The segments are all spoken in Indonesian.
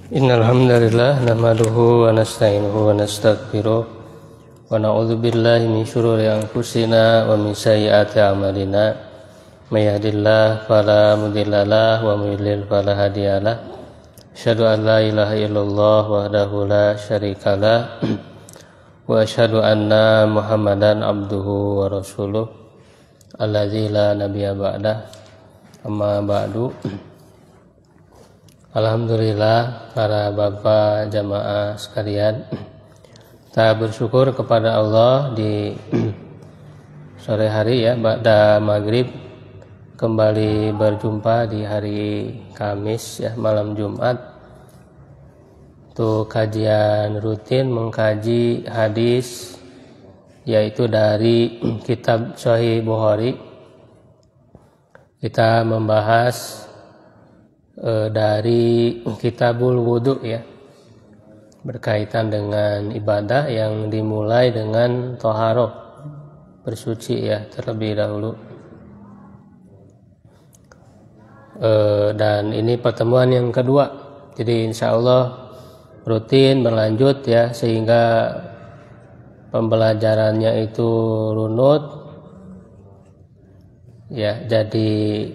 Innal hamdalillah nahmaduhu wa nasta'inuhu wa nastaghfiruh wa na'udzu billahi min shururi anfusina wa min sayyiati a'malina may yahdihillahu fala mudhillalah wa may yudlil fala hadiyalah asyhadu an la ilaha illallah wahdahu la syarikalah wa asyhadu anna muhammadan abduhu wa rasuluh alladzi la nabiyya ba'dah amma ba'du. Alhamdulillah para bapak jamaah sekalian, kita bersyukur kepada Allah di sore hari ya, ba'da maghrib kembali berjumpa di hari Kamis ya, malam Jumat untuk kajian rutin mengkaji hadis yaitu dari kitab Sahih Bukhari. Kita membahas dari Kitabul Wudu ya, berkaitan dengan ibadah yang dimulai dengan thaharah, bersuci ya terlebih dahulu. Dan ini pertemuan yang kedua, jadi insya Allah rutin berlanjut ya, sehingga pembelajarannya itu runut ya, jadi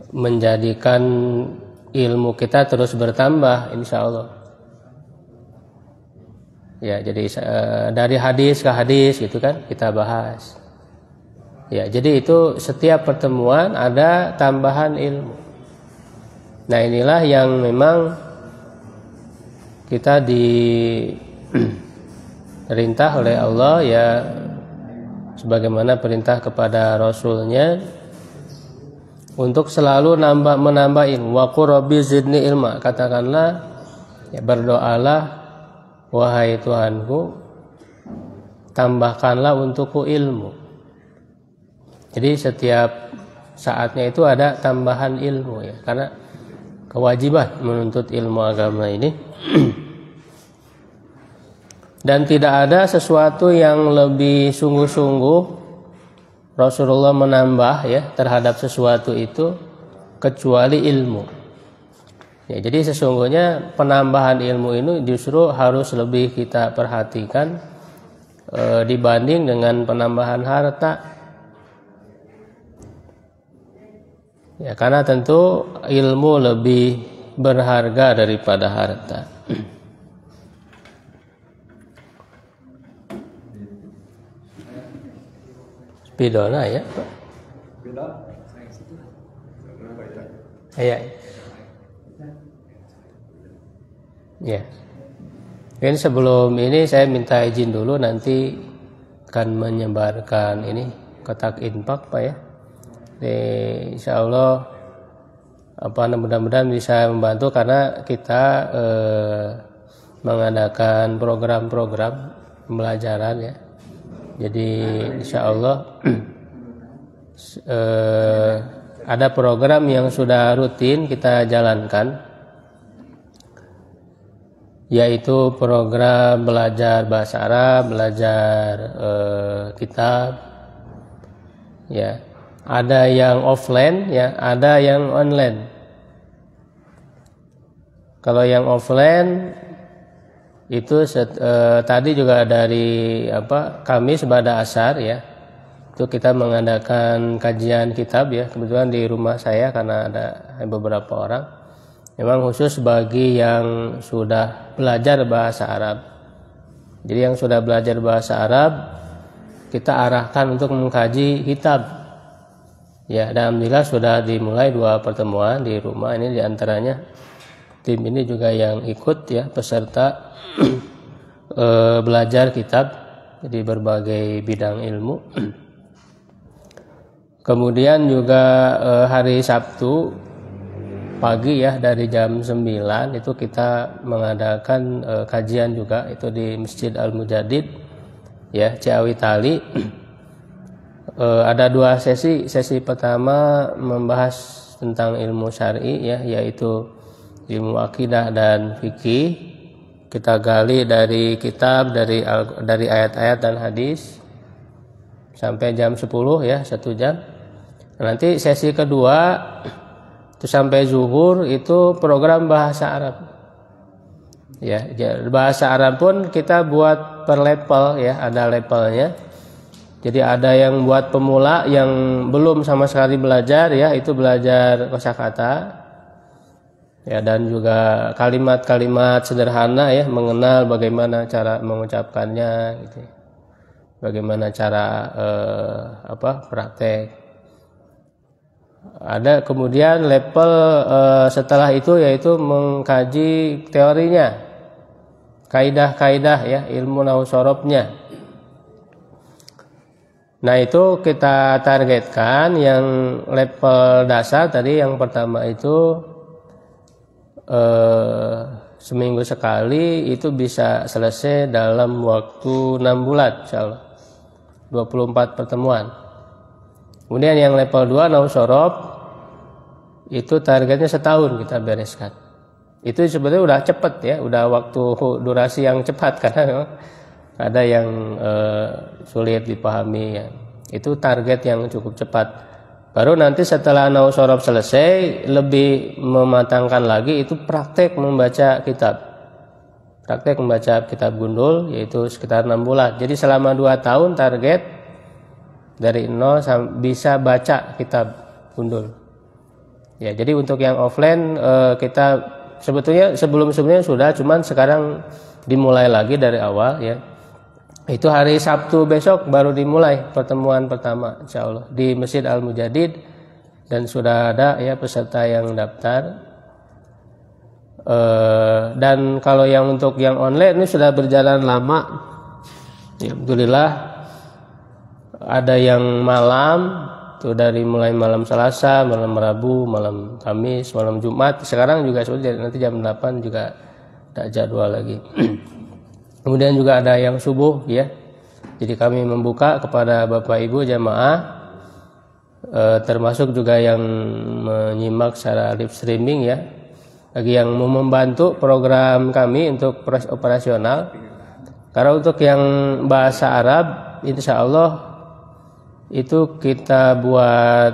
menjadikan ilmu kita terus bertambah insya Allah ya. Jadi dari hadis ke hadis gitu kan kita bahas ya, jadi itu setiap pertemuan ada tambahan ilmu. Nah inilah yang memang kita diperintah oleh Allah ya, sebagaimana perintah kepada Rasulnya untuk selalu menambah ilmu. Wa qur rabbi zidni ilma, katakanlah ya, berdoalah wahai Tuhanku, tambahkanlah untukku ilmu. Jadi setiap saatnya itu ada tambahan ilmu ya, karena kewajiban menuntut ilmu agama ini. Dan tidak ada sesuatu yang lebih sungguh-sungguh Rasulullah menambah ya terhadap sesuatu itu kecuali ilmu. Ya, jadi sesungguhnya penambahan ilmu ini justru harus lebih kita perhatikan dibanding dengan penambahan harta. Ya, karena tentu ilmu lebih berharga daripada harta. Bidona ya, iya, ya. Ini sebelum ini saya minta izin dulu, nanti akan menyebarkan ini kotak infak Pak ya. Insya Allah mudah-mudahan bisa membantu, karena kita mengadakan program-program pembelajaran ya. Jadi insya Allah ada program yang sudah rutin kita jalankan, yaitu program belajar bahasa Arab, belajar kitab ya. Ada yang offline ya, ada yang online. Kalau yang offline itu tadi juga dari Kamis pada asar ya, itu kita mengadakan kajian kitab ya, kebetulan di rumah saya karena ada beberapa orang, memang khusus bagi yang sudah belajar bahasa Arab. Jadi yang sudah belajar bahasa Arab kita arahkan untuk mengkaji kitab ya. Dan alhamdulillah sudah dimulai 2 pertemuan di rumah ini, diantaranya tim ini juga yang ikut ya, peserta belajar kitab di berbagai bidang ilmu. Kemudian juga hari Sabtu pagi ya, dari jam 9 itu kita mengadakan kajian juga, itu di Masjid Al-Mujaddid ya, Ciawi Tali. Ada 2 sesi. Sesi pertama membahas tentang ilmu syar'i ya, yaitu ilmu akidah dan fikih. Kita gali dari kitab, dari ayat-ayat dan hadis sampai jam 10 ya, 1 jam. Nanti sesi kedua itu sampai zuhur itu program bahasa Arab. Ya, bahasa Arab pun kita buat per level ya, ada levelnya. Jadi ada yang buat pemula yang belum sama sekali belajar ya, itu belajar kosakata. Ya, dan juga kalimat-kalimat sederhana ya, mengenal bagaimana cara mengucapkannya gitu. Bagaimana cara praktek. Ada kemudian level setelah itu yaitu mengkaji teorinya, kaidah-kaidah ya, ilmu nahwu sorobnya. Nah itu kita targetkan yang level dasar tadi, yang pertama itu seminggu sekali itu bisa selesai dalam waktu 6 bulan insyaallah, 24 pertemuan. Kemudian yang level 2 nahwu shorob itu targetnya setahun kita bereskan. Itu sebetulnya udah cepat ya, udah waktu durasi yang cepat karena ada yang sulit dipahami ya. Itu target yang cukup cepat. Baru nanti setelah nahwu shorob selesai, lebih mematangkan lagi itu praktek membaca kitab. Praktek membaca kitab gundul yaitu sekitar 6 bulan. Jadi selama 2 tahun target dari 0 bisa baca kitab gundul. Ya, jadi untuk yang offline kita sebetulnya sebelumnya sudah, cuman sekarang dimulai lagi dari awal ya. Itu hari Sabtu besok baru dimulai pertemuan pertama insyaallah di Masjid Al-Mujadid, dan sudah ada ya peserta yang daftar. Dan kalau yang untuk yang online ini sudah berjalan lama. Ya, alhamdulillah. Ada yang malam itu dari mulai malam Selasa, malam Rabu, malam Kamis, malam Jumat. Sekarang juga sudah, nanti jam 8 juga ada jadwal lagi. Kemudian juga ada yang subuh ya. Jadi kami membuka kepada Bapak Ibu jamaah, termasuk juga yang menyimak secara live streaming ya. Bagi yang mau membantu program kami untuk operasional. Karena untuk yang bahasa Arab insya Allah itu kita buat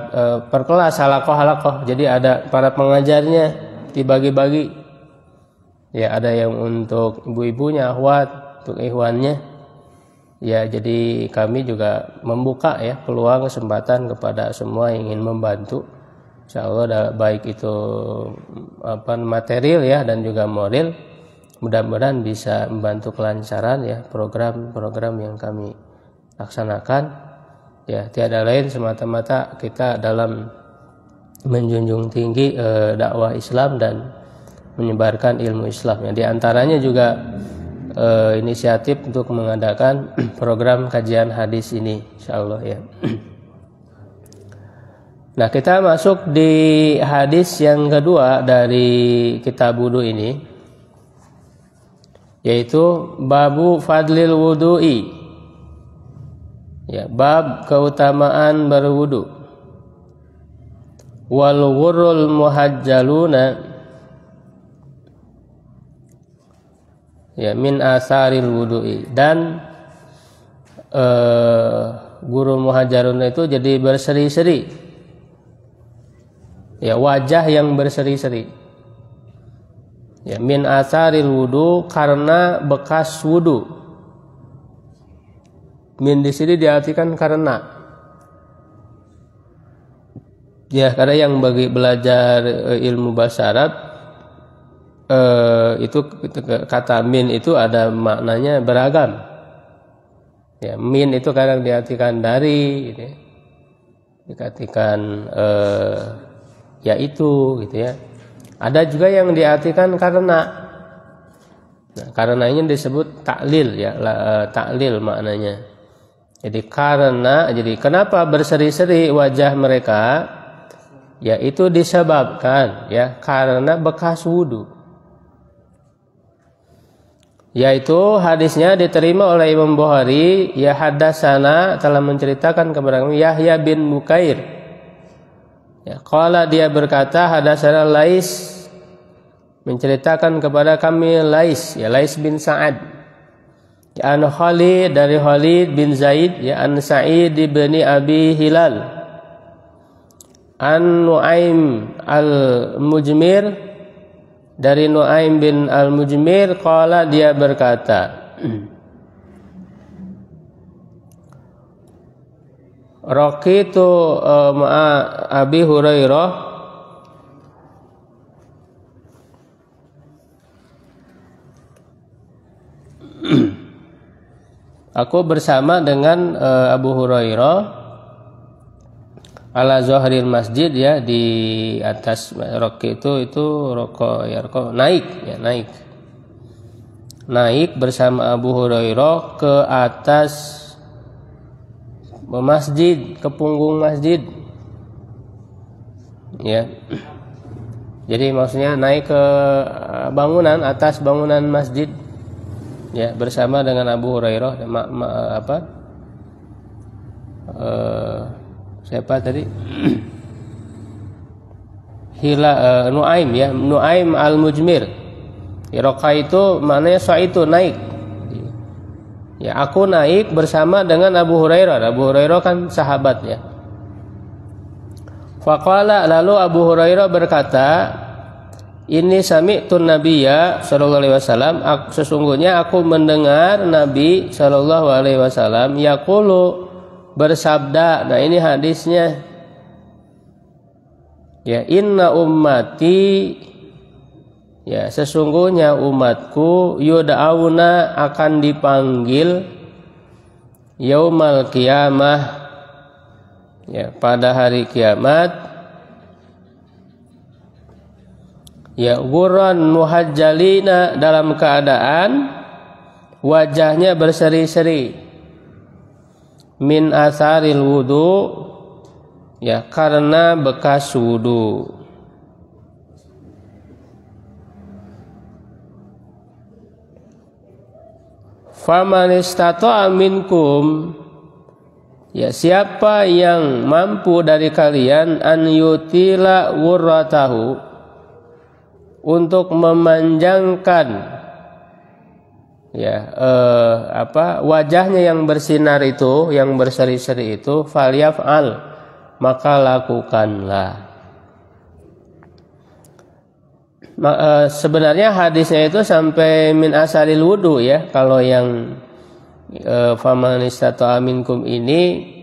per kelas halakoh. Jadi ada para pengajarnya dibagi-bagi. Ya, ada yang untuk ibu-ibunya, akhwat, untuk ikhwannya. Ya, jadi kami juga membuka ya peluang kesempatan kepada semua yang ingin membantu. Insyaallah baik itu material ya dan juga moral. Mudah-mudahan bisa membantu kelancaran ya program-program yang kami laksanakan. Ya, tiada lain semata-mata kita dalam menjunjung tinggi dakwah Islam dan menyebarkan ilmu Islam. Ya, di antaranya juga inisiatif untuk mengadakan program kajian hadis ini insyaallah ya. Nah, kita masuk di hadis yang kedua dari kitab wudu ini, yaitu babu fadlil wudu'i. Ya, bab keutamaan berwudu. Wal ghurrul muhajjaluna ya min asaril wudu'i, dan guru muhajjaluna itu jadi berseri-seri. Ya, wajah yang berseri-seri. Ya, min asaril wudu, karena bekas wudu. Min di sini diartikan karena. Ya, karena yang bagi belajar ilmu bahasa Arab itu kata min itu ada maknanya beragam. Ya, min itu kadang diartikan dari, gitu ya. Diartikan yaitu, gitu ya. Ada juga yang diartikan karena. Nah, karena ini disebut taklil ya, taklil maknanya. Jadi karena, jadi kenapa berseri-seri wajah mereka? Yaitu disebabkan ya karena bekas wudu. Yaitu hadisnya diterima oleh Imam Bukhari, ya hadatsana telah menceritakan kepada kami Yahya bin Bukair. Ya, qala dia berkata hadatsana Lais, menceritakan kepada kami Lais, ya Lais bin Sa'ad. Ya, an Khalid dari Khalid bin Zaid, ya an Sa'id bin Abi Hilal, An Nu'aim al-Mujmir, dari Nu'aim bin al-Mujmir, qala, dia berkata, raqitu ma'a Abi Hurairah, aku bersama dengan Abu Hurairah ala zahril masjid, ya, di atas raqi itu roko, ya, roko, naik, ya, naik bersama Abu Hurairah ke atas masjid, ke punggung masjid, ya. Jadi maksudnya naik ke bangunan, atas bangunan masjid, ya, bersama dengan Abu Hurairah. Siapa tadi? Nu'aim, ya, Nu'aim al-Mujmir. Roqa itu maknanya itu naik. Ya, aku naik bersama dengan Abu Hurairah. Abu Hurairah kan sahabat, ya. Faqala, lalu Abu Hurairah berkata, ini sami'tun nabiyya sallallahu alaihi wasallam, sesungguhnya aku mendengar Nabi sallallahu alaihi wasallam yaqulu, bersabda. Nah, ini hadisnya, ya, inna ummati, ya, sesungguhnya umatku, yud'auna, akan dipanggil, yaumal qiyamah, ya, pada hari kiamat, ya, ghurran muhajjalina, dalam keadaan wajahnya berseri-seri, min asaril wudu, ya, karena bekas wudu. Faman istata'a minkum, ya, siapa yang mampu dari kalian, an yutila wurratahu, untuk memanjangkan, ya, wajahnya yang bersinar itu, yang berseri-seri itu, falyaf'al, maka lakukanlah. Sebenarnya hadisnya itu sampai min asalil wudu, ya. Kalau yang faman istata'a minkum ini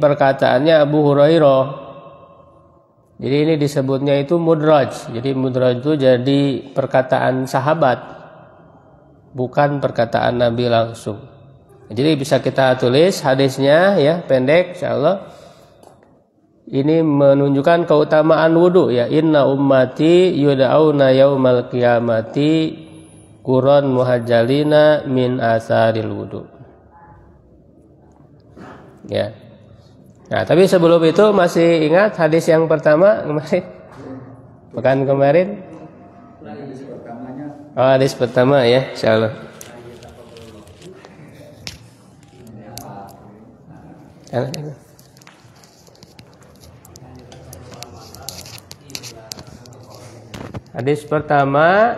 perkataannya Abu Hurairah. Jadi ini disebutnya itu mudraj. Jadi mudraj itu jadi perkataan sahabat, bukan perkataan Nabi langsung. Jadi bisa kita tulis hadisnya, ya, pendek, insyaallah. Ini menunjukkan keutamaan wudu, ya. Inna ummati yud'auna yaumal qiyamati quran muhajjalina min asaril wudu, ya. Nah, tapi sebelum itu masih ingat hadis yang pertama kemarin? Pekan kemarin? Oh, hadis pertama, ya, insyaallah. Hadis pertama,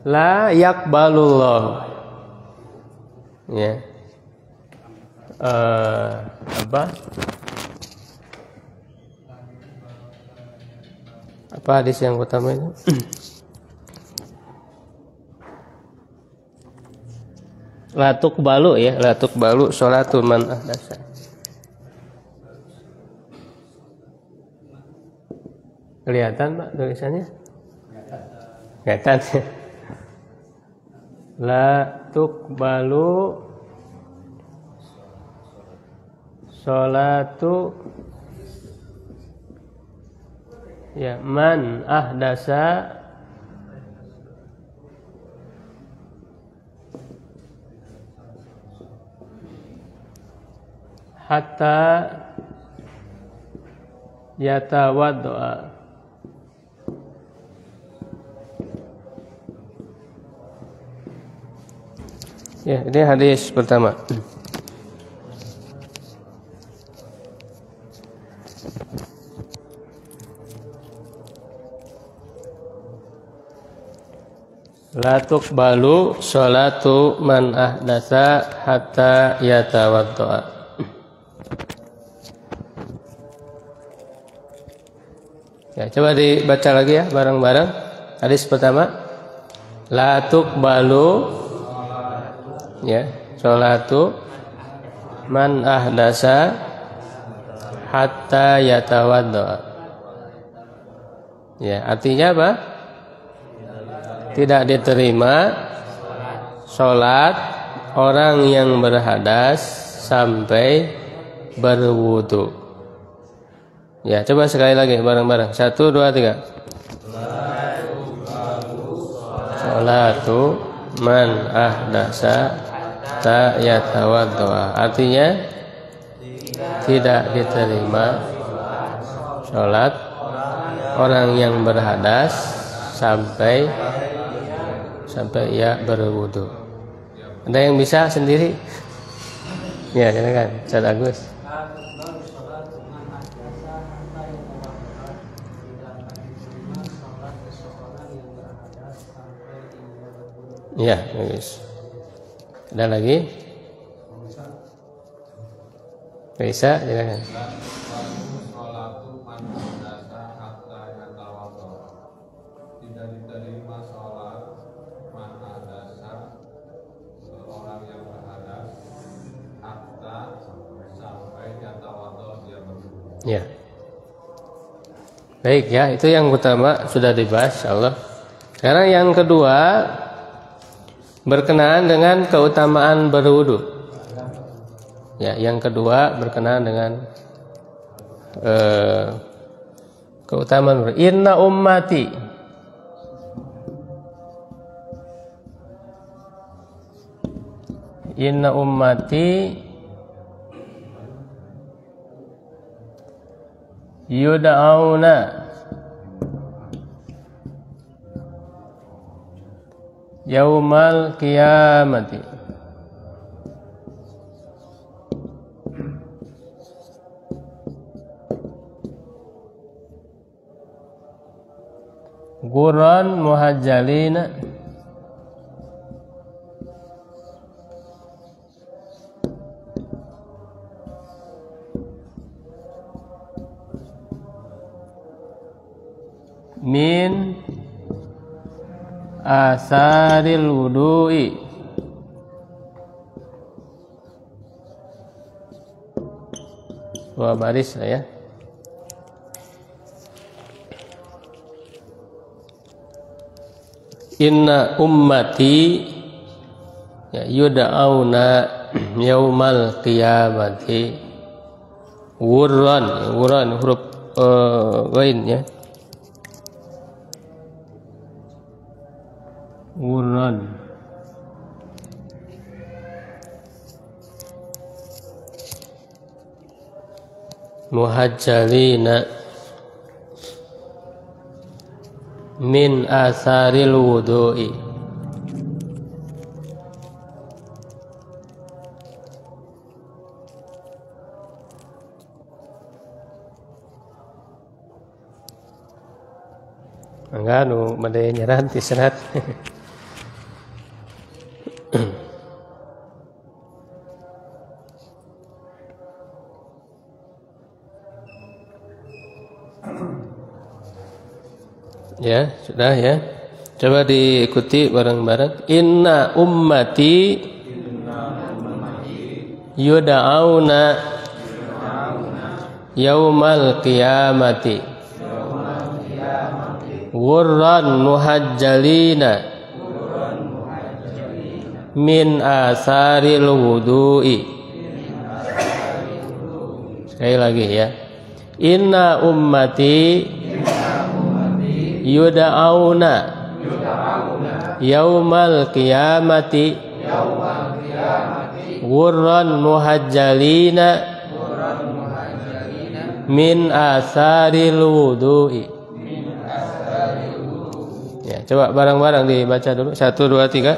la yaqbalullah, ya. Apa hadis yang pertama itu? La tuqbalu, ya, la tuqbalu sholatul man ahdasa. Kelihatan, Pak, tulisannya? Kelihatan. La tuqbalu sholatu, ya, man ahdasa hatta yatawaddoa. Ya, ini hadis pertama. La tuqbalu sholatu man ahdatsa hatta yatawaddoa. Ya, coba dibaca lagi ya bareng-bareng. Hadis pertama, la tuqbalu ya, sholatu man ahdasa hatta yatawadda. Ya, artinya apa? Tidak diterima sholat orang yang berhadas sampai berwudu. Ya, coba sekali lagi bareng-bareng. 1, 2, 3. Sholatu man ahdasa ta yatawadda. Artinya tidak diterima sholat orang yang berhadas sampai ia berwudu. Ada yang bisa sendiri? Ya, silakan, Ustaz Agus. Ya, bagus. Ada lagi? Bisa, silakan. Tidak diterima sholat man hadasa, seorang yang berhadas, hatta sampai yatawaddo dia berwudu. Ya. Baik ya, itu yang utama sudah dibahas insyaallah. Sekarang yang kedua berkenaan dengan keutamaan berwudu. Ya, yang kedua berkenaan dengan keutamaan berwudu. Inna ummati yud'auna yaumal qiyamati ghurran muhajjalina min asaril wudu'i dua baris lah ya. Inna ummati ya, yud'auna yaumal qiyamati ghurran huruf ghain ya, ghurran muhajjalina min asaril wudu'i. Enggak nu bade nyerat diserat. Ya, sudah ya. Coba diikuti bareng-bareng. Inna ummati yud'auna yaumal qiyamati ghurran muhajjalina min asaril wudu'i. Sekali lagi ya. Inna ummati yud'auna yaumal qiyamati ghurran muhajjalina min asaril wudu'i. Ya, coba bareng-bareng dibaca dulu. 1, 2, 3.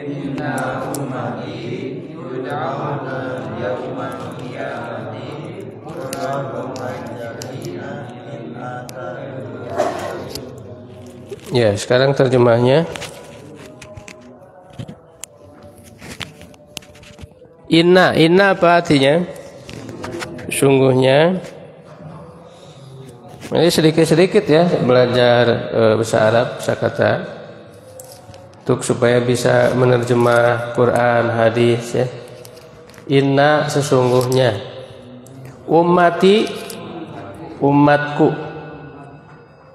Inna ummati yud'auna yaumal qiyamati ghurran muhajjalina min asaril wudu'i. Ya, sekarang terjemahnya. Inna apa artinya? Sungguhnya Ini sedikit-sedikit ya belajar bahasa Arab, kosakata, untuk supaya bisa menerjemah Quran, hadis ya. Inna sesungguhnya, ummati umatku.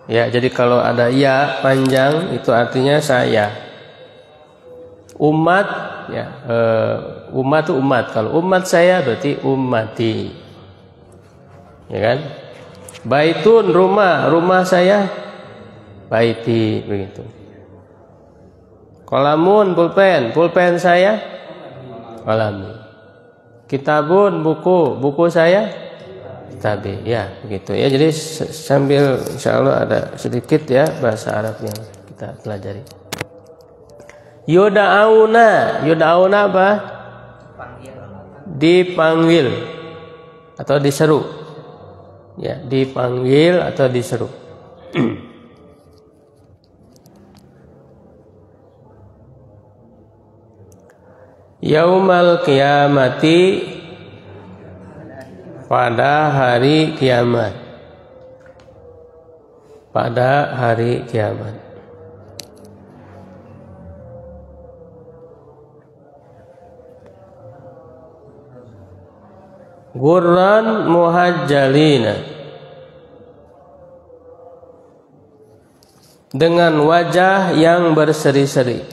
Ya, jadi kalau ada ya panjang itu artinya saya. Umat ya, umat itu umat. Kalau umat saya berarti ummati. Ya kan? Baitun rumah saya baiti begitu. Qalamun pulpen saya qalami. Kitabun buku saya kitabi. Ya, begitu ya. Jadi sambil insyaallah ada sedikit ya bahasa Arab yang kita pelajari. Yuda'auna apa? Dipanggil atau diseru. Ya, dipanggil atau diseru. Yaumal qiyamati, pada hari kiamat. Pada hari kiamat. Gurran muhajjalina, dengan wajah yang berseri-seri.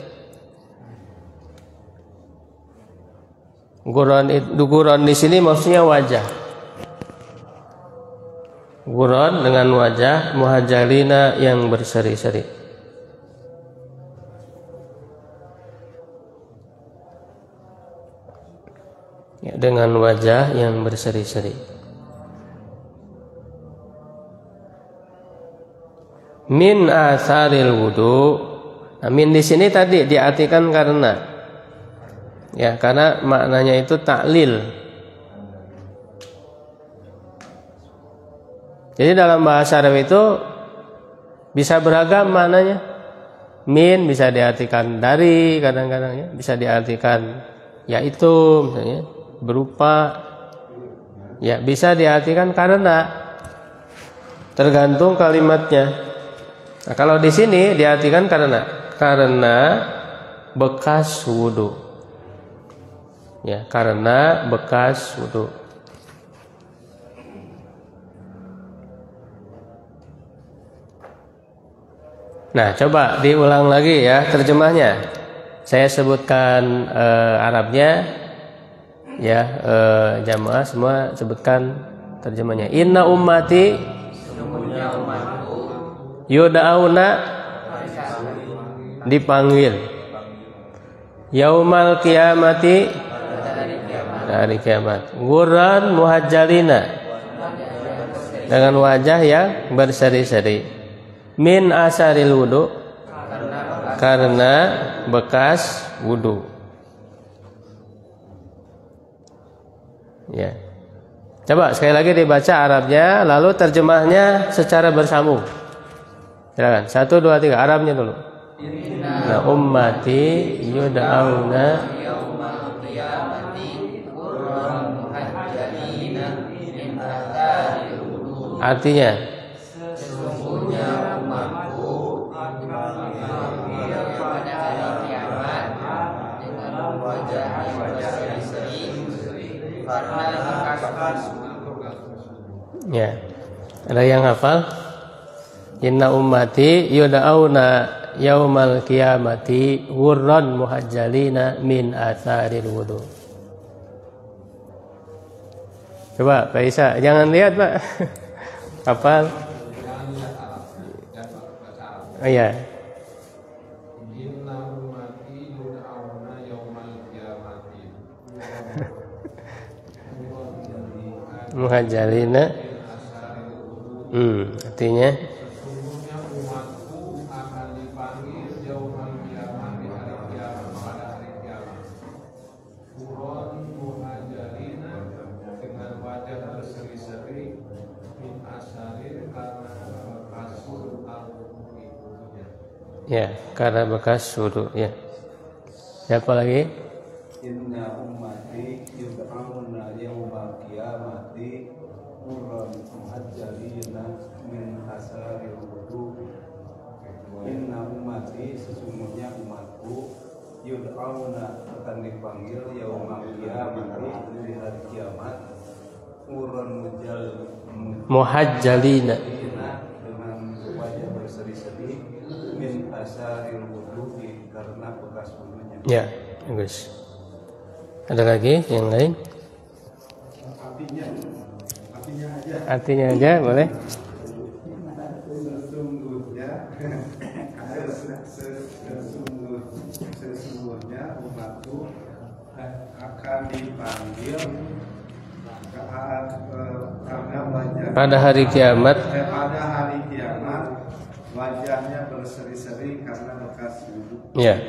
Gurran di sini maksudnya wajah. Gurran dengan wajah, muhajjalina yang berseri-seri. Ya, dengan wajah yang berseri-seri. Min asaril wudu. Nah, min di sini tadi diartikan karena. Ya, karena maknanya itu taklil. Jadi dalam bahasa Arab itu bisa beragam maknanya. Min bisa diartikan dari, kadang-kadang ya, bisa diartikan yaitu misalnya berupa, ya bisa diartikan karena, tergantung kalimatnya. Nah, kalau di sini diartikan karena bekas wudu. Ya, karena bekas wudu. Nah, coba diulang lagi ya terjemahnya. Saya sebutkan Arabnya, ya, jamaah semua sebutkan terjemahnya. Inna ummati yuda'auna, dipanggil. Yaumal qiyamati, hari kiamat. Gurran muhajjalina, dengan wajah yang berseri-seri. Min asaril wudu, karena bekas wudu. Ya. Coba sekali lagi dibaca Arabnya, lalu terjemahnya secara bersambung. Silakan. 1, 2, 3. Arabnya dulu. Nah, ummati yud'auna yaumal qiyamati gurran muhajjalina min atharil wudu. Artinya, sesungguhnya umatku dipanggil pada hari kiamat dengan wajah yang berseri-seri karena bekas. Ya. Ada yang hafal? Inna ummati yud'auna yaumal qiyamati gurran muhajjalina min atharil wudu. Coba Pak Isa, jangan lihat Pak. Hafal? Oh iya. Inna ummati yud'auna yaumal qiyamati muhajjalina. Artinya sesungguhnya umatku akan dipanggil yaumal qiyamah di hari kiamat, pada hari kiamat. Gurran muhajjalina, dengan wajah berseri-seri, min asarin, karena bekas al-wudu. ya, karena bekas wudu ya. Siapa lagi? Inna ummati yud'auna yaumal qiyamati ummati urran muhajjalina min asaril wudu. Inna ummati, sesungguhnya umatku, yud'auna, akan dipanggil yaumal qiyamati, di hari kiamat, urran muhajjalina, dengan wajah berseri-seri, min asaril wudu, karena bekas wudunya. Ya, bagus. Ada lagi yang lain? Artinya aja boleh. Sesungguhnya umatku akan dipanggil karena wajah Pada hari kiamat. pada hari kiamat wajahnya berseri-seri karena bekas wudhu. Ya.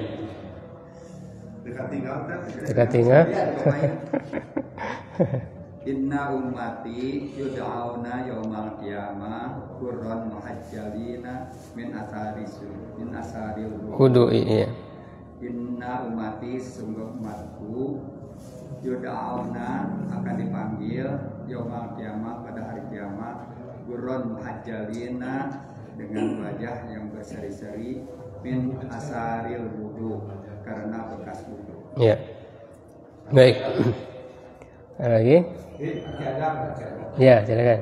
Dekat tinggal kan? Dekat tinggal. Inna ummati yud'auna yaumal qiyamah qurran muhajjalina min asaril Wudu, iya. Inna ummati, sungguh umatku, yud'auna, akan dipanggil yaumal qiyamah, pada hari kiamat, qurran muhajjalina, dengan wajah yang berseri-seri, min asaril wudu, karena bekas wudu. Ya. Baik. Ada lagi? Ya, silakan.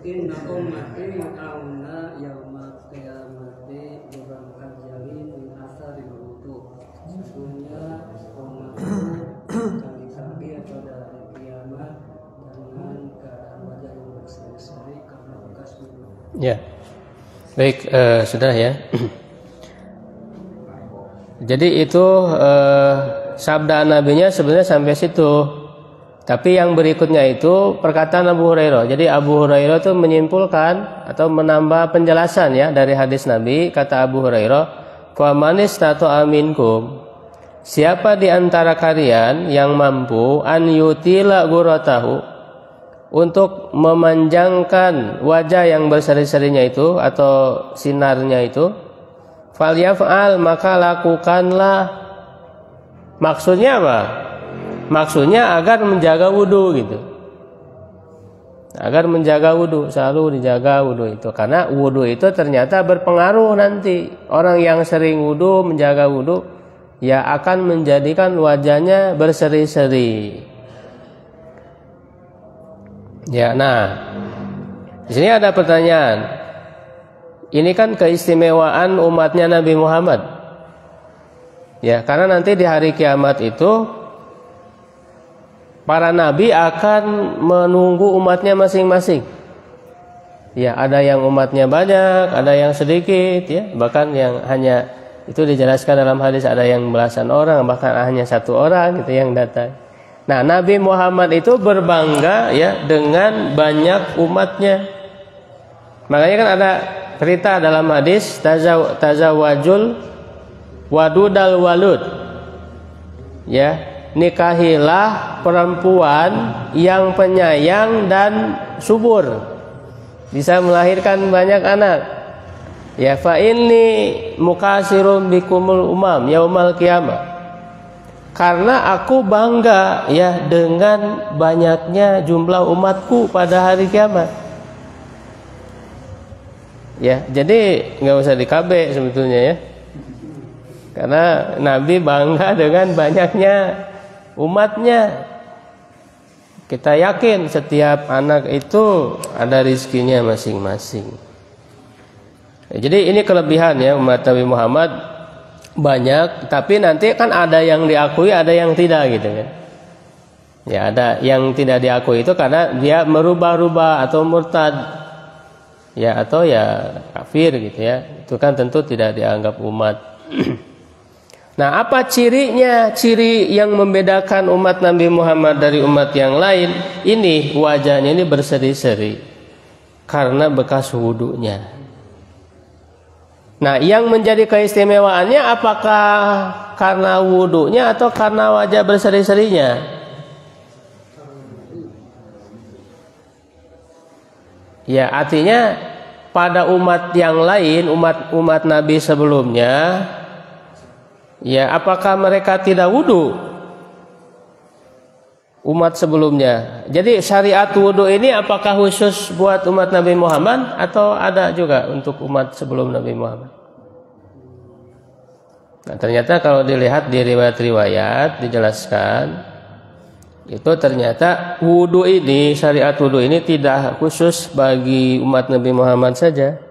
Inna ummati yud'auna yaumal qiyamati qurran muhajjalin min asaril wudu. Sesungguhnya umatku akan dipanggil pada hari kiamat dengan keadaan wajah yang berseri-seri karena bekas wudu. Ya. Baik, sudah ya. Jadi itu sabda nabinya sebenarnya sampai situ. Tapi yang berikutnya itu perkataan Abu Hurairah. Jadi Abu Hurairah itu menyimpulkan atau menambah penjelasan ya dari hadis Nabi. Kata Abu Hurairah, "Fa man istata'a minkum", siapa di antara kalian yang mampu an yutila ghuratahu, untuk memanjangkan wajah yang berseri-serinya itu atau sinarnya itu, falyaf'al, maka lakukanlah. Maksudnya apa? Maksudnya agar menjaga wudu gitu. Agar menjaga wudu, selalu dijaga wudu itu. Karena wudu itu ternyata berpengaruh nanti. Orang yang sering wudu, menjaga wudu, ya akan menjadikan wajahnya berseri-seri. Ya, nah, di sini ada pertanyaan. Ini kan keistimewaan umatnya Nabi Muhammad. Ya, karena nanti di hari kiamat itu para nabi akan menunggu umatnya masing-masing. Ya, ada yang umatnya banyak, ada yang sedikit, ya, bahkan yang hanya itu dijelaskan dalam hadis ada yang belasan orang, bahkan hanya satu orang gitu yang datang. Nah, Nabi Muhammad itu berbangga ya dengan banyak umatnya. Makanya kan ada cerita dalam hadis tazawwajul wadudal walud. Ya, nikahilah perempuan yang penyayang dan subur, bisa melahirkan banyak anak. Ya, fa inni mukasirum bikumul umam yaumal qiyamah. Karena aku bangga ya dengan banyaknya jumlah umatku pada hari kiamat. Ya, jadi nggak usah dikabe sebetulnya ya. Karena Nabi bangga dengan banyaknya umatnya. Kita yakin setiap anak itu ada rizkinya masing-masing. Ya, jadi ini kelebihan ya umat Nabi Muhammad, banyak, tapi nanti kan ada yang diakui, ada yang tidak gitu kan. Ya, ada yang tidak diakui itu karena dia merubah-rubah atau murtad. Ya, atau ya kafir gitu ya. Itu kan tentu tidak dianggap umat. Nah, apa cirinya? Ciri yang membedakan umat Nabi Muhammad dari umat yang lain, ini wajahnya ini berseri-seri karena bekas wudunya. Nah, yang menjadi keistimewaannya apakah karena wudunya atau karena wajah berseri-serinya? Ya, artinya pada umat yang lain, umat Nabi sebelumnya, ya apakah mereka tidak wudu? umat sebelumnya. Jadi syariat wudu ini apakah khusus buat umat Nabi Muhammad atau ada juga untuk umat sebelum Nabi Muhammad? Nah, ternyata kalau dilihat di riwayat-riwayat dijelaskan itu ternyata wudu ini, syariat wudu ini tidak khusus bagi umat Nabi Muhammad saja.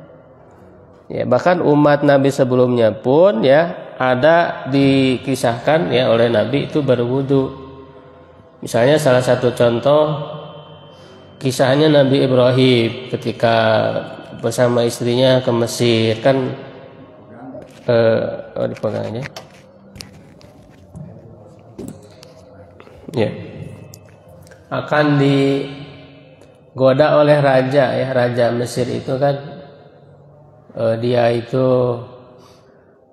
Ya, bahkan umat Nabi sebelumnya pun ya ada dikisahkan ya oleh Nabi itu berwudu. Misalnya salah satu contoh kisahnya Nabi Ibrahim ketika bersama istrinya ke Mesir kan dipegang aja. Ya. Akan digoda oleh raja ya, raja Mesir itu kan dia itu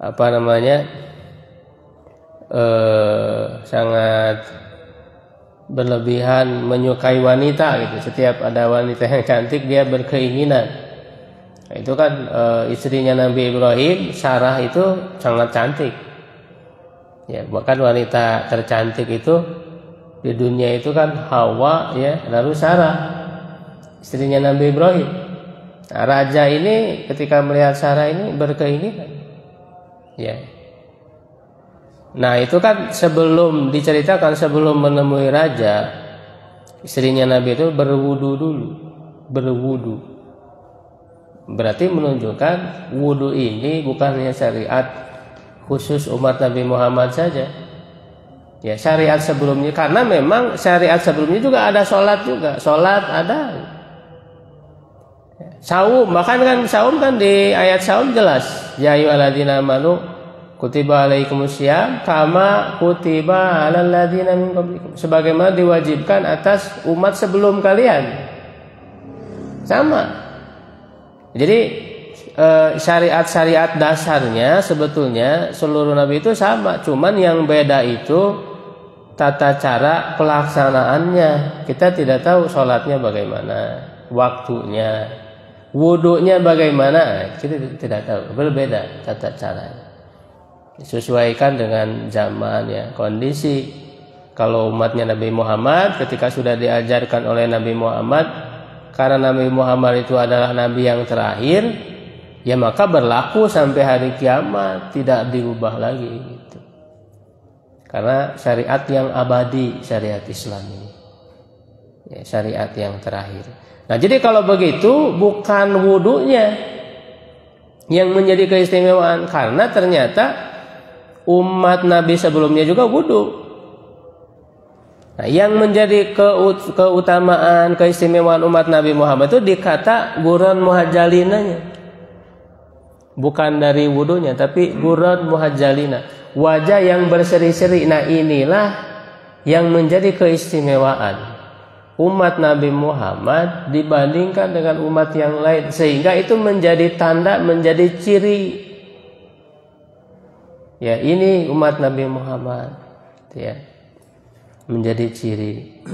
apa namanya sangat berlebihan menyukai wanita gitu. Setiap ada wanita yang cantik dia berkeinginan. Nah, itu kan istrinya Nabi Ibrahim, Sarah itu sangat cantik. Ya, bahkan wanita tercantik itu di dunia itu kan Hawa ya, lalu Sarah istrinya Nabi Ibrahim. Nah, raja ini ketika melihat Sarah ini berkeinginan. Ya. Nah, itu kan sebelum diceritakan sebelum menemui raja, istrinya Nabi itu berwudu dulu, berwudu. Berarti menunjukkan wudu ini bukannya syariat khusus umat Nabi Muhammad saja. Ya, syariat sebelumnya, karena memang syariat sebelumnya juga ada sholat juga, sholat ada. Saum, bahkan kan saum kan di ayat saum jelas, ya ayyuhalladzina amanu kutiba alaikumusiyam kama kutiba alal ladzina min qablikum, sebagaimana diwajibkan atas umat sebelum kalian. Sama. Jadi syariat-syariat dasarnya sebetulnya seluruh nabi itu sama, cuman yang beda itu tata cara pelaksanaannya. Kita tidak tahu sholatnya bagaimana, waktunya, wudunya bagaimana, kita tidak tahu, berbeda tata caranya. Disesuaikan dengan zaman ya, kondisi. Kalau umatnya Nabi Muhammad ketika sudah diajarkan oleh Nabi Muhammad, karena Nabi Muhammad itu adalah nabi yang terakhir, ya maka berlaku sampai hari kiamat, tidak diubah lagi gitu. Karena syariat yang abadi, syariat Islam ini ya, syariat yang terakhir. Nah, jadi kalau begitu bukan wudunya yang menjadi keistimewaan, karena ternyata umat Nabi sebelumnya juga wudu. Nah, yang menjadi keutamaan, keistimewaan umat Nabi Muhammad itu dikata guron muhajjalinanya. Bukan dari wudunya, tapi guron muhajjalina, wajah yang berseri-seri. Nah, inilah yang menjadi keistimewaan umat Nabi Muhammad dibandingkan dengan umat yang lain, sehingga itu menjadi tanda, menjadi ciri. Ya, ini umat Nabi Muhammad ya, menjadi ciri.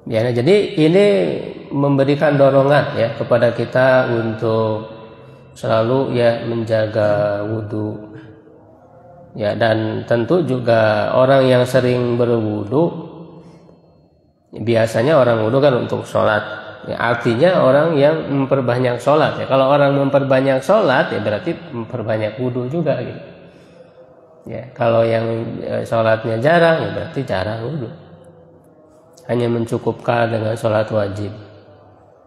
Ya, nah, jadi ini memberikan dorongan ya kepada kita untuk selalu ya menjaga wudu. Ya, dan tentu juga orang yang sering berwudu, biasanya orang wudu kan untuk sholat ya, artinya orang yang memperbanyak sholat ya. Kalau orang memperbanyak sholat ya berarti memperbanyak wudu juga gitu. Ya, kalau yang sholatnya jarang ya berarti jarang wudu, hanya mencukupkan dengan sholat wajib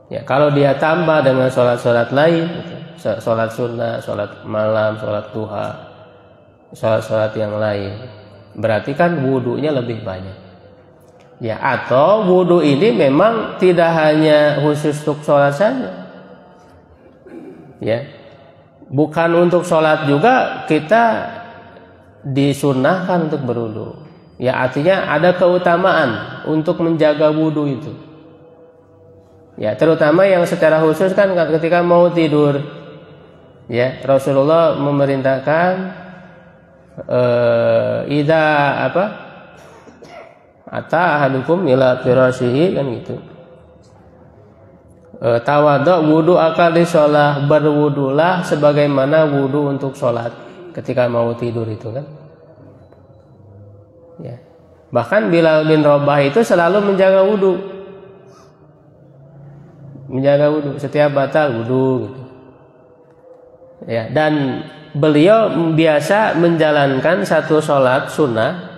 ya. Kalau dia tambah dengan sholat-sholat lain gitu, sholat sunnah, sholat malam, sholat duha, sholat-sholat yang lain, berarti kan wudunya lebih banyak. Ya, atau wudu ini memang tidak hanya khusus untuk sholat saja. Ya, bukan untuk sholat juga kita disunnahkan untuk berwudu. Ya, artinya ada keutamaan untuk menjaga wudu itu. Ya, terutama yang secara khusus kan ketika mau tidur. Ya, Rasulullah memerintahkan ata ahadukum ila firashihi kan gitu. tawadhu wudu akal di sholat, berwudulah sebagaimana wudu untuk sholat ketika mau tidur itu kan. Ya. Bahkan Bilal bin Rabah itu selalu menjaga wudu, setiap batal wudu gitu. Ya, dan beliau biasa menjalankan satu sholat sunnah,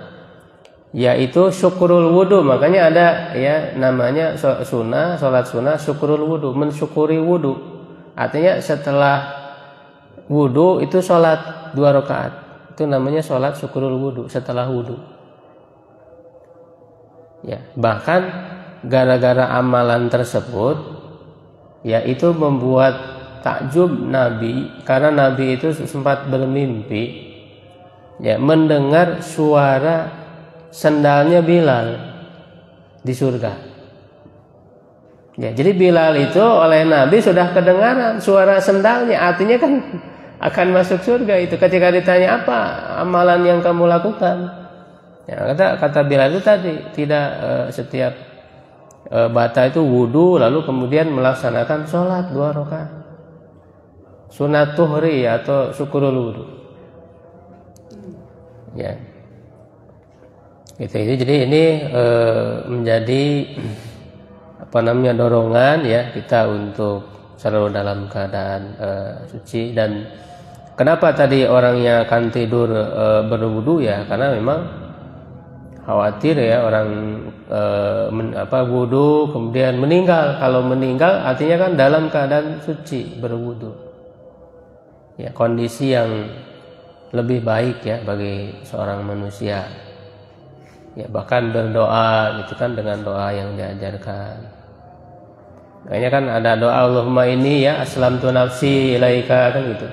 yaitu syukurul wudu. Makanya ada ya namanya sunnah, sholat sunnah syukurul wudu, mensyukuri wudu. Artinya setelah wudu itu sholat 2 rakaat. Itu namanya sholat syukurul wudu setelah wudu. Ya, bahkan gara-gara amalan tersebut, yaitu membuat takjub Nabi, karena Nabi itu sempat bermimpi ya mendengar suara sendalnya Bilal di surga. Ya, jadi Bilal itu oleh Nabi sudah kedengaran suara sendalnya, artinya kan akan masuk surga itu. Ketika ditanya apa amalan yang kamu lakukan, ya, kata Bilal itu tadi tidak setiap bata itu wudu lalu kemudian melaksanakan sholat 2 rakaat. Sunat tuhri atau syukurul wudu. Ya. Gitu. Jadi ini menjadi dorongan ya kita untuk selalu dalam keadaan suci. Dan kenapa tadi orangnya akan tidur berwudu ya, karena memang khawatir ya orang wudu kemudian meninggal. Kalau meninggal artinya kan dalam keadaan suci berwudu. Ya, kondisi yang lebih baik ya bagi seorang manusia. Ya, bahkan berdoa gitu kan dengan doa yang diajarkan. Kayaknya kan ada doa Allahumma inni ya aslamtu nafsi ilaika kan gitu.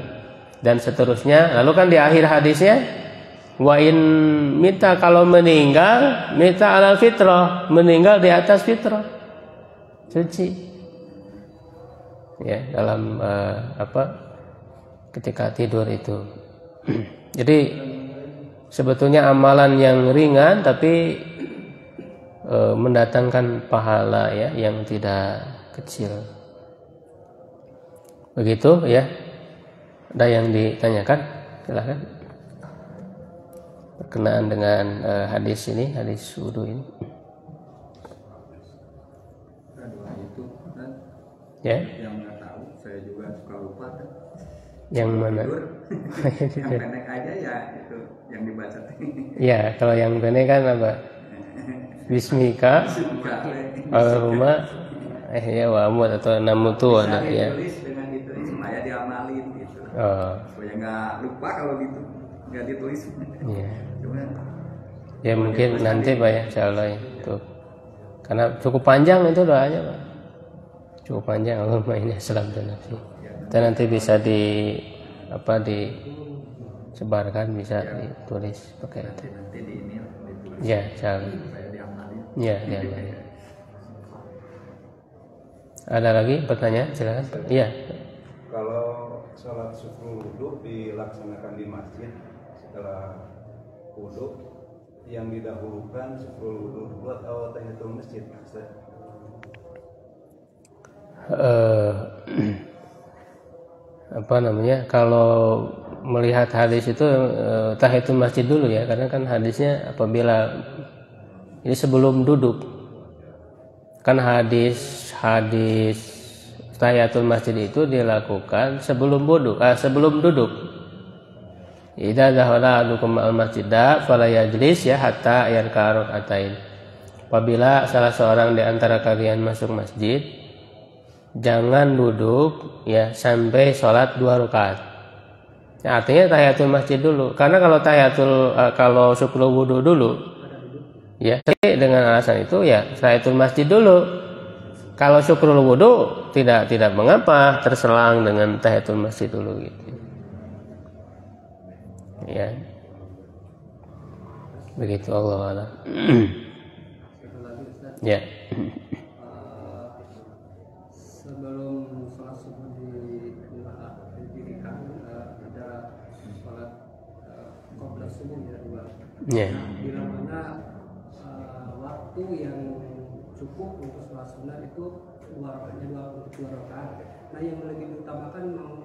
Dan seterusnya. Lalu kan di akhir hadisnya wa in mita, kalau meninggal mita alal fitrah, meninggal di atas fitrah. Suci. Ya, dalam ketika tidur itu. Jadi sebetulnya amalan yang ringan tapi mendatangkan pahala ya yang tidak kecil. Begitu ya. Ada yang ditanyakan? Silakan. Berkenaan dengan hadis ini, hadis wudu ini. Itu kan Ya. yang nggak tahu, saya juga suka lupa kan. Yang mana? Yang pendek aja ya itu yang dibaca. Ya, kalau yang pendek kan apa? Bismika Allahumma ya wa amut atau namutu anak ya. Ditulis dengan itu supaya diamalin gitu. Oh. Supaya nggak lupa kalau gitu, nggak ditulis. Iya. Cuman Ya mungkin nanti Pak ya, insyaallah ya. Tuh. Karena cukup panjang itu doanya, Pak. Cukup panjang, Allahumma inni aslamtu nafsi. Dan nanti bisa disebarkan, bisa ditulis pakai itu. nanti di ini ditulis Ya, insyaallah. supaya diamalin. Ya, diamalin. Ada lagi pertanyaan? Silakan. Iya. Kalau sholat syukur wudu dilaksanakan di masjid setelah wudu, yang didahulukan syukur wudu dulu atau tahiyatul masjid? Kalau melihat hadis itu tahiyatul masjid dulu ya, karena kan hadisnya apabila ini sebelum duduk, kan hadis tahiyatul masjid itu dilakukan sebelum duduk. Idza dakhala ahadukum al-masjida fala yajlis ya hatta yarka rak'atain. Apabila salah seorang di antara kalian masuk masjid, jangan duduk ya sampai sholat 2 rakaat. Ya, artinya tahiyatul masjid dulu. Karena kalau syukur wudu dulu, ya dengan alasan itu ya tahiyatul masjid dulu. Kalau syukur wudu tidak mengapa terselang dengan tahiyatul masjid dulu gitu. Ya. Begitu Allah a'lam. Ya. Sebelum sholat subuh didirikan ada sholat qabla subuh ya dua. Ya. Bila mana waktu yang cukup untuk sholat sunat itu dua rakaat. Nah yang lebih diutamakan mau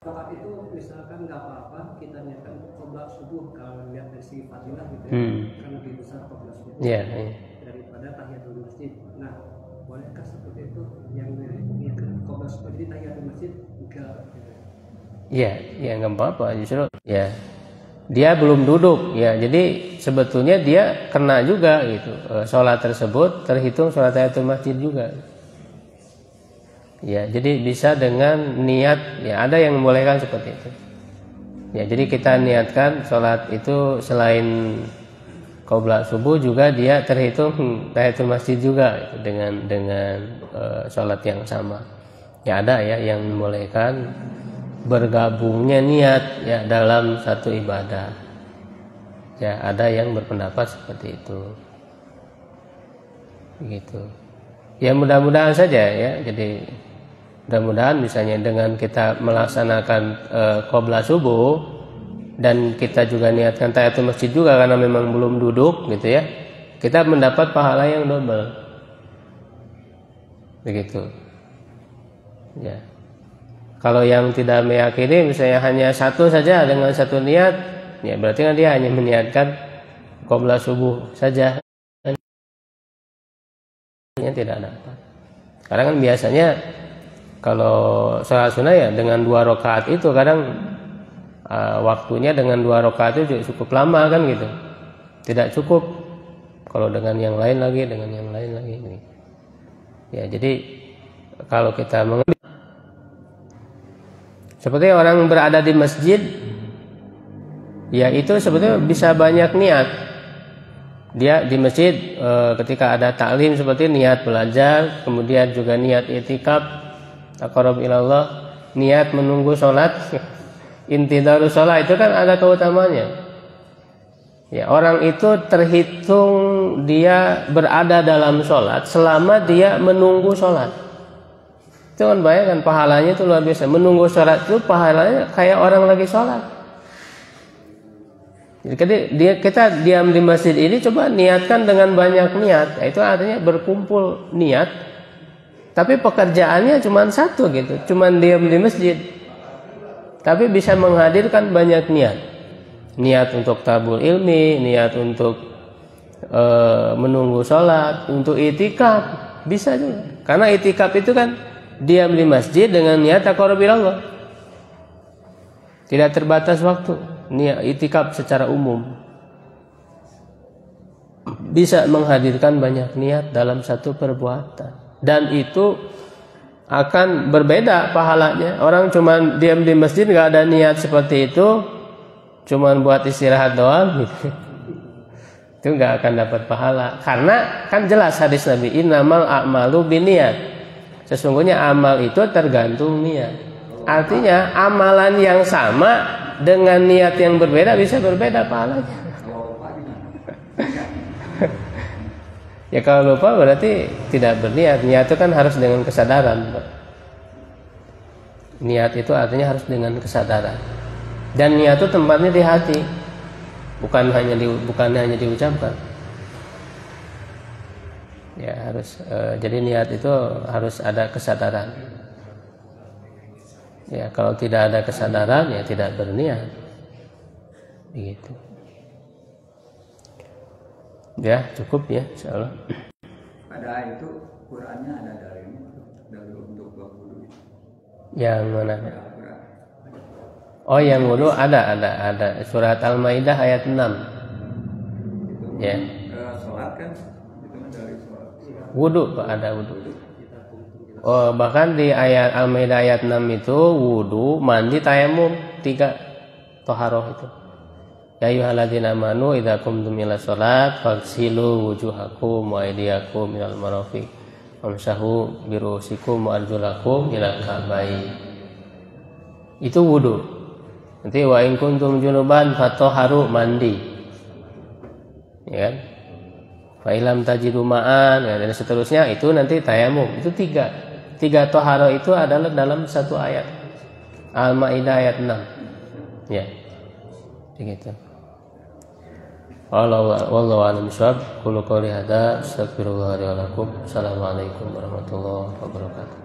rakaat itu misalkan nggak apa-apa kita niatkan qobliyah subuh kalau lihat dari segi fadilah gitu ya, kan lebih besar qobliyah subuh daripada tahiyatul masjid. Nah bolehkah seperti itu yang niatkan qobliyah subuh di tahiyatul masjid enggak? Ya nggak apa-apa, justru ya dia belum duduk ya, jadi sebetulnya dia kena juga gitu, sholat tersebut terhitung sholat tahiyatul masjid juga ya, jadi bisa dengan niat ya, ada yang membolehkan seperti itu ya, jadi kita niatkan sholat itu selain qobliyah subuh juga dia terhitung tahiyatul masjid juga gitu, dengan sholat yang sama ya, ada ya yang membolehkan bergabungnya niat ya dalam satu ibadah ya, ada yang berpendapat seperti itu begitu ya, mudah-mudahan saja ya, jadi mudah-mudahan misalnya dengan kita melaksanakan qobliyah subuh dan kita juga niatkan tahiyatul masjid juga karena memang belum duduk gitu ya, kita mendapat pahala yang double begitu ya. Kalau yang tidak meyakini misalnya hanya satu saja dengan satu niat, ya berarti kan dia hanya meniatkan qobliyah subuh saja, tidak dapat. Karena kan biasanya kalau sholat sunnah ya dengan 2 rakaat itu kadang waktunya dengan 2 rakaat itu cukup lama kan gitu, tidak cukup kalau dengan yang lain lagi ya. Jadi kalau kita mengambil seperti orang berada di masjid, ya itu sebetulnya bisa banyak niat. Dia di masjid ketika ada taklim seperti niat belajar, kemudian juga niat i'tikaf, taqarrub ilallah, niat menunggu sholat, intidharus sholat, itu kan ada keutamanya. Ya, orang itu terhitung dia berada dalam sholat selama dia menunggu sholat. Itu kan bayangkan pahalanya itu luar biasa. Menunggu sholat itu pahalanya kayak orang lagi sholat. Jadi kita diam di masjid ini coba niatkan dengan banyak niat. Itu artinya berkumpul niat. Tapi pekerjaannya cuma satu gitu, cuma diam di masjid. Tapi bisa menghadirkan banyak niat. Niat untuk tabul ilmi, niat untuk menunggu sholat, untuk i'tikaf, bisa juga. Karena i'tikaf itu kan diam di masjid dengan niat taqarrub ilallah. Tidak terbatas waktu. Niat i'tikaf secara umum bisa menghadirkan banyak niat dalam satu perbuatan, dan itu akan berbeda pahalanya. Orang cuma diam di masjid nggak ada niat seperti itu, cuma buat istirahat doang gitu, itu nggak akan dapat pahala. Karena kan jelas hadis Nabi, innamal a'malu binniyat. Sesungguhnya amal itu tergantung niat. Artinya amalan yang sama dengan niat yang berbeda bisa berbeda pahalanya. Ya kalau lupa berarti tidak berniat. Niat itu kan harus dengan kesadaran. Niat itu artinya harus dengan kesadaran. Dan niat itu tempatnya di hati, bukan hanya diucapkan. Ya harus jadi niat itu harus ada kesadaran. Ya kalau tidak ada kesadaran ya tidak berniat. Begitu. Ya cukup ya insyaallah. Pada itu Qurannya ada dari untuk wudu. Yang mana? Oh yang wudu ada surat Al-Maidah ayat 6. Ya. Sholat kan itu dari sholat. Wudu Pak, ada wudu. Oh, bahkan di ayat Al-Maidah ayat 6 itu wudu, mandi, tayamum, 3 toharoh itu. Ya ayyuhalladzina amanu idza qumtum ila shalat faghsilu wujuhakum wa aydiyakum ilal marafiq wamsahu birusikum wa arjulakum ilal ka'bayn. Itu wudu. Nanti wa in kuntum junuban fatahharu, mandi. Ya kan? Fa ilam tajidu ma'an, ya, dan seterusnya itu nanti tayamum. Itu 3 toharo itu adalah dalam satu ayat. Al-Maidah ayat 6. Ya. Begitu. Wallahu a'lam bishawab. Qulu qouli hadza astaghfirullah li wa lakum. Assalamualaikum warahmatullahi wabarakatuh.